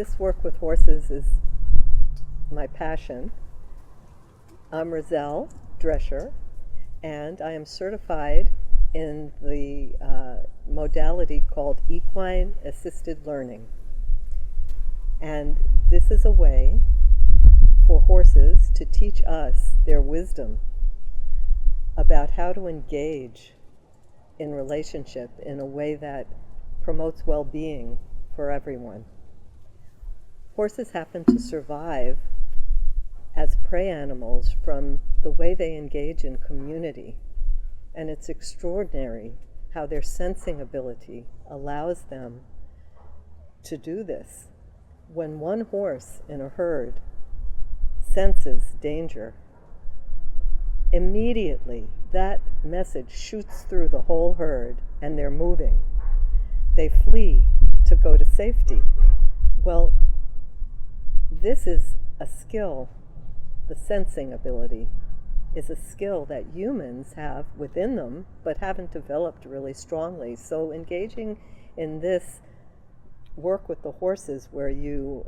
this work with horses is my passion. I'm Razelle, Drescher, and I am certified in the modality called equine assisted learning. And this is a way for horses to teach us their wisdom about how to engage in relationship in a way that promotes well-being for everyone. Horses happen to survive as prey animals from the way they engage in community, and it's extraordinary how their sensing ability allows them to do this. When one horse in a herd senses danger, immediately that message shoots through the whole herd and they're moving. They flee to go to safety. Well, this is a skill. The sensing ability is a skill that humans have within them but haven't developed really strongly. So engaging in this work with the horses, where you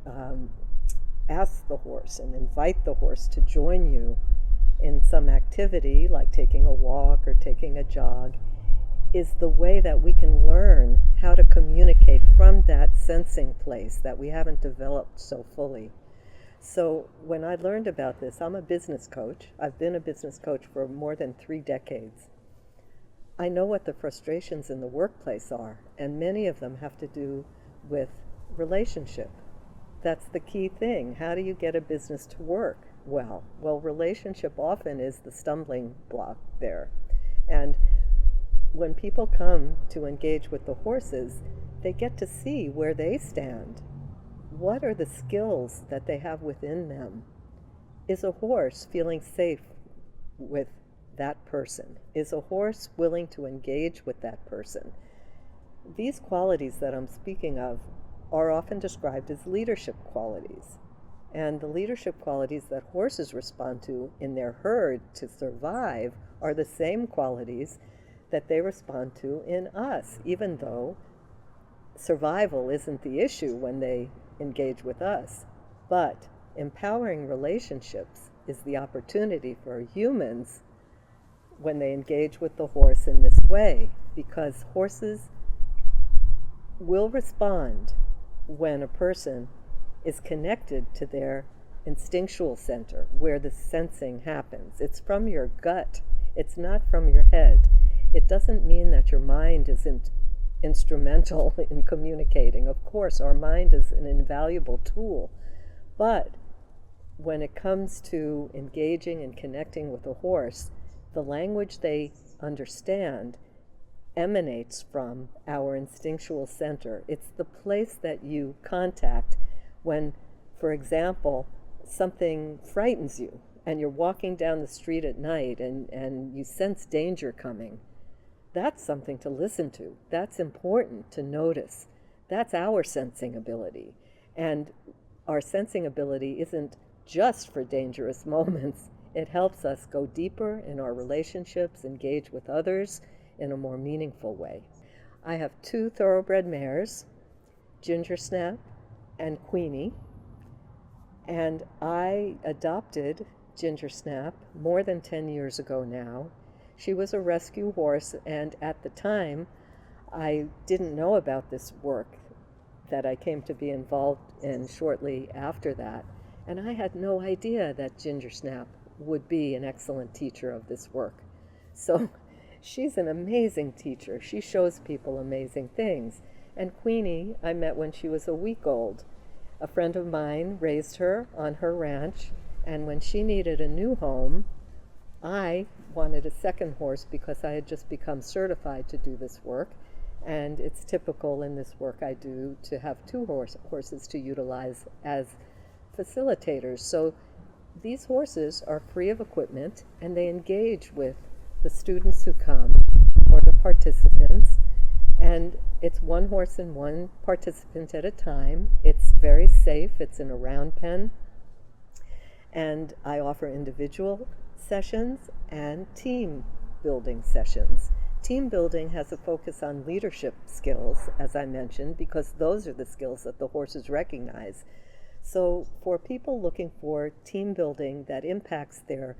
ask the horse and invite the horse to join you in some activity like taking a walk or taking a jog, is the way that we can learn how to communicate from that sensing place that we haven't developed so fully. So when I learned about this, I'm a business coach. I've been a business coach for more than 3 decades. I know what the frustrations in the workplace are, and many of them have to do with relationship. That's the key thing. How do you get a business to work well? Well, relationship often is the stumbling block there. And when people come to engage with the horses, they get to see where they stand. What are the skills that they have within them? Is a horse feeling safe with that person? Is a horse willing to engage with that person? These qualities that I'm speaking of are often described as leadership qualities. And the leadership qualities that horses respond to in their herd to survive are the same qualities that they respond to in us, even though survival isn't the issue when they engage with us. But empowering relationships is the opportunity for humans when they engage with the horse in this way, because horses will respond when a person is connected to their instinctual center, where the sensing happens. It's from your gut. It's not from your head. It doesn't mean that your mind isn't instrumental in communicating. Of course, our mind is an invaluable tool. But when it comes to engaging and connecting with a horse, the language they understand emanates from our instinctual center. It's the place that you contact when, for example, something frightens you and you're walking down the street at night and you sense danger coming. That's something to listen to. That's important to notice. That's our sensing ability. And our sensing ability isn't just for dangerous moments. It helps us go deeper in our relationships, engage with others in a more meaningful way. I have 2 thoroughbred mares, Ginger Snap and Queenie, and I adopted Ginger Snap more than 10 years ago now. She was a rescue horse, and at the time I didn't know about this work that I came to be involved in shortly after that, and I had no idea that Ginger Snap would be an excellent teacher of this work. So she's an amazing teacher. She shows people amazing things. And Queenie, I met when she was a week old. A friend of mine raised her on her ranch, and when she needed a new home, I wanted a second horse because I had just become certified to do this work. And it's typical in this work I do to have 2 horses to utilize as facilitators. So these horses are free of equipment, and they engage with the students who come or the participants, and it's 1 horse and 1 participant at a time. It's very safe. It's in a round pen, and I offer individual sessions and team building sessions Team building has a focus on leadership skills, as I mentioned, because those are the skills that the horses recognize. So for people looking for team building that impacts their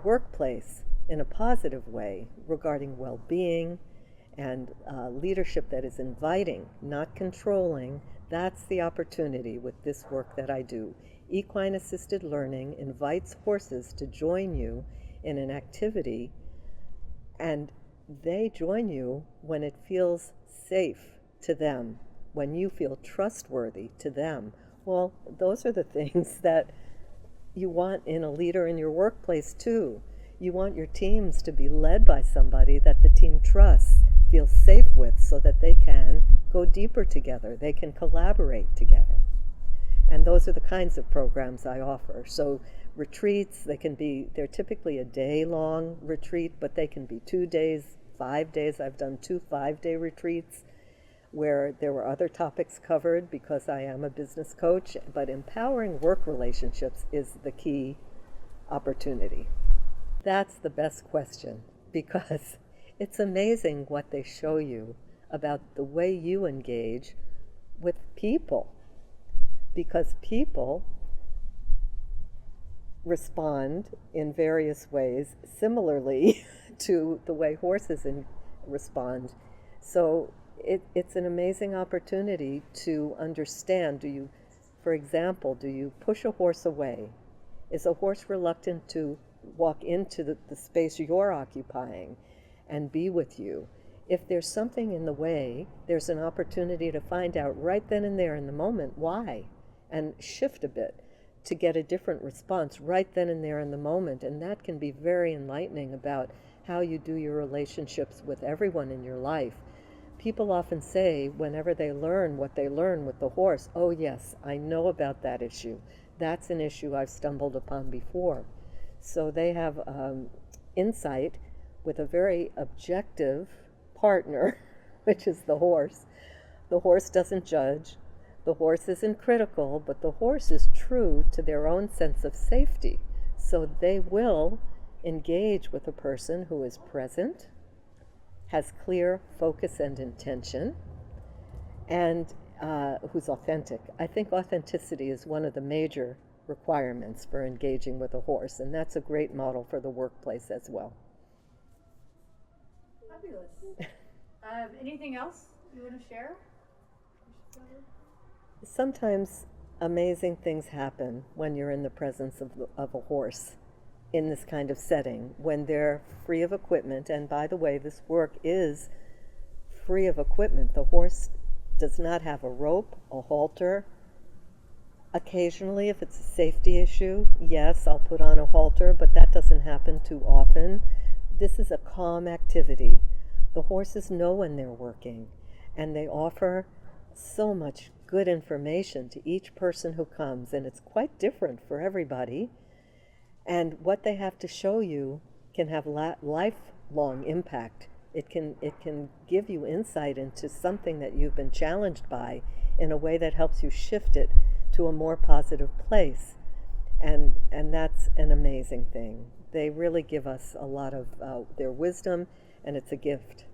workplace in a positive way regarding well-being and leadership that is inviting, not controlling, that's the opportunity with this work that I do. Equine assisted learning invites horses to join you in an activity, and they join you when it feels safe to them, when you feel trustworthy to them. Well, those are the things that you want in a leader in your workplace too. You want your teams to be led by somebody that the team trusts, feels safe with, so that they can go deeper together, they can collaborate together. And those are the kinds of programs I offer. So retreats, they're typically a day-long retreat, but they can be 2 days, 5 days. I've done 2 5-day retreats where there were other topics covered because I am a business coach, but empowering work relationships is the key opportunity. That's the best question, because it's amazing what they show you about the way you engage with people, because people respond in various ways similarly to the way horses respond. So it's an amazing opportunity to understand. For example, do you push a horse away? Is a horse reluctant to walk into the space you're occupying and be with you? If there's something in the way, there's an opportunity to find out right then and there in the moment why, and shift a bit to get a different response right then and there in the moment. And that can be very enlightening about how you do your relationships with everyone in your life. People often say, whenever they learn what they learn with the horse, oh yes, I know about that issue. That's an issue I've stumbled upon before. So they have insight with a very objective partner, which is the horse. The horse doesn't judge. The horse isn't critical, but the horse is true to their own sense of safety. So they will engage with a person who is present, has clear focus and intention, and who's authentic. I think authenticity is one of the major requirements for engaging with a horse, and that's a great model for the workplace as well. Fabulous. Anything else you want to share? Sometimes amazing things happen when you're in the presence of a horse in this kind of setting, when they're free of equipment. And by the way, this work is free of equipment. The horse does not have a rope, a halter. Occasionally, if it's a safety issue, yes, I'll put on a halter, but that doesn't happen too often. This is a calm activity. The horses know when they're working, and they offer so much good information to each person who comes, and it's quite different for everybody. And what they have to show you can have lifelong impact. It can give you insight into something that you've been challenged by in a way that helps you shift it to a more positive place. And that's an amazing thing. They really give us a lot of their wisdom, and it's a gift.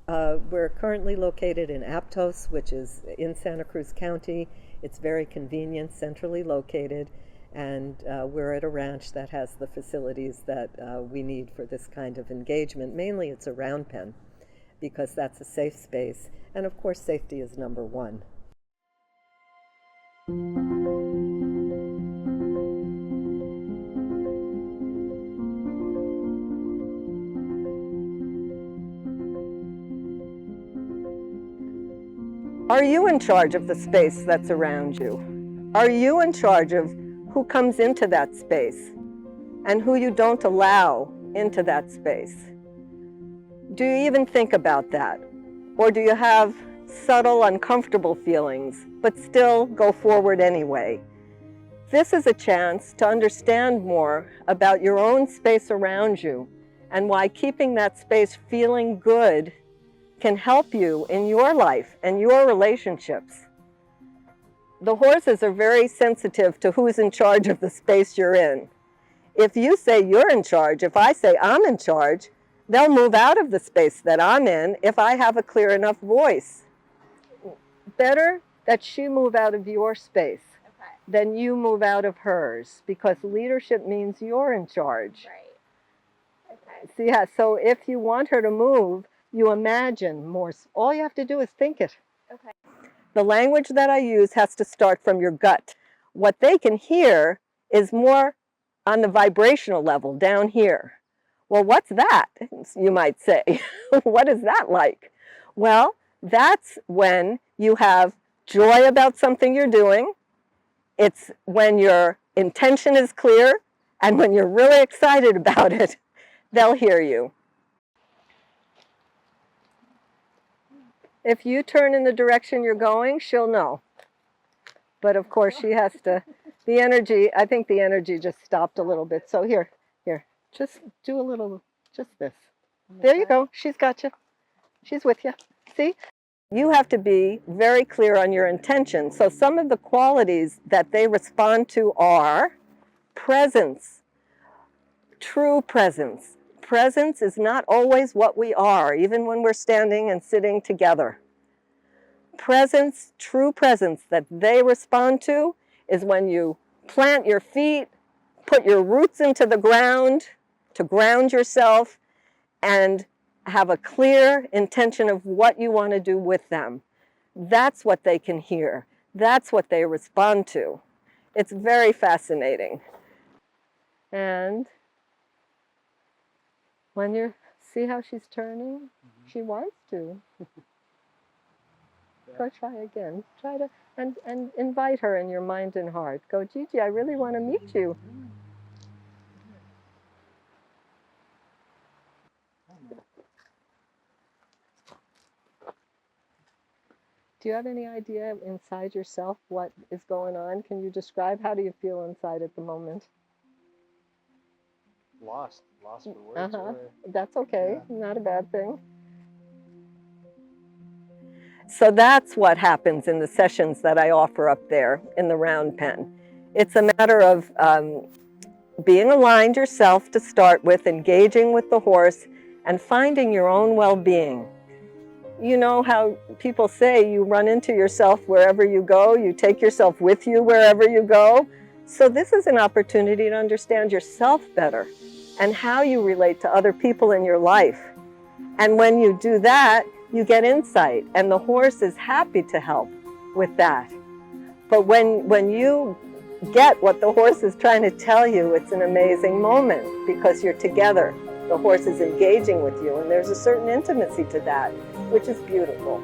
We're currently located in Aptos, which is in Santa Cruz County. It's very convenient, centrally located, and we're at a ranch that has the facilities that we need for this kind of engagement. Mainly it's a round pen, because that's a safe space, and of course safety is number one. Are you in charge of the space that's around you? Are you in charge of who comes into that space and who you don't allow into that space? Do you even think about that? Or do you have subtle, uncomfortable feelings, but still go forward anyway? This is a chance to understand more about your own space around you and why keeping that space feeling good can help you in your life and your relationships. The horses are very sensitive to who's in charge of the space you're in. If you say you're in charge, if I say I'm in charge, They'll move out of the space that I'm in if I have a clear enough voice. Better that she move out of your space than you move out of hers, because leadership means you're in charge. Right. Okay. So, yeah, so if you want her to move, you imagine more. All you have to do is think it. Okay. The language that I use has to start from your gut. What they can hear is more on the vibrational level down here. Well, what's that? You might say. What is that like? Well, that's when you have joy about something you're doing. It's when your intention is clear, and when you're really excited about it, they'll hear you. If you turn in the direction you're going, she'll know. But of course she has to, the energy, I think the energy just stopped a little bit. So here, just do a little, just this. There you go, she's got you. She's with you, see? You have to be very clear on your intention. So some of the qualities that they respond to are presence, true presence. Presence is not always what we are, even when we're standing and sitting together. Presence, true presence that they respond to is when you plant your feet, put your roots into the ground to ground yourself, and have a clear intention of what you want to do with them. That's what they can hear. That's what they respond to. It's very fascinating. And when you see how she's turning, she wants to. Go try again. Try to, and invite her in your mind and heart. Go, Gigi, I really want to meet you. Do you have any idea inside yourself what is going on? Can you describe, how do you feel inside at the moment? Lost for words. That's okay, not a bad thing. So that's what happens in the sessions that I offer up there in the round pen. It's a matter of being aligned yourself to start with, engaging with the horse, and finding your own well-being. You know how people say you run into yourself wherever you go, you take yourself with you wherever you go. So this is an opportunity to understand yourself better and how you relate to other people in your life. And when you do that, you get insight, and the horse is happy to help with that. But when you get what the horse is trying to tell you, it's an amazing moment because you're together. The horse is engaging with you, and there's a certain intimacy to that, which is beautiful.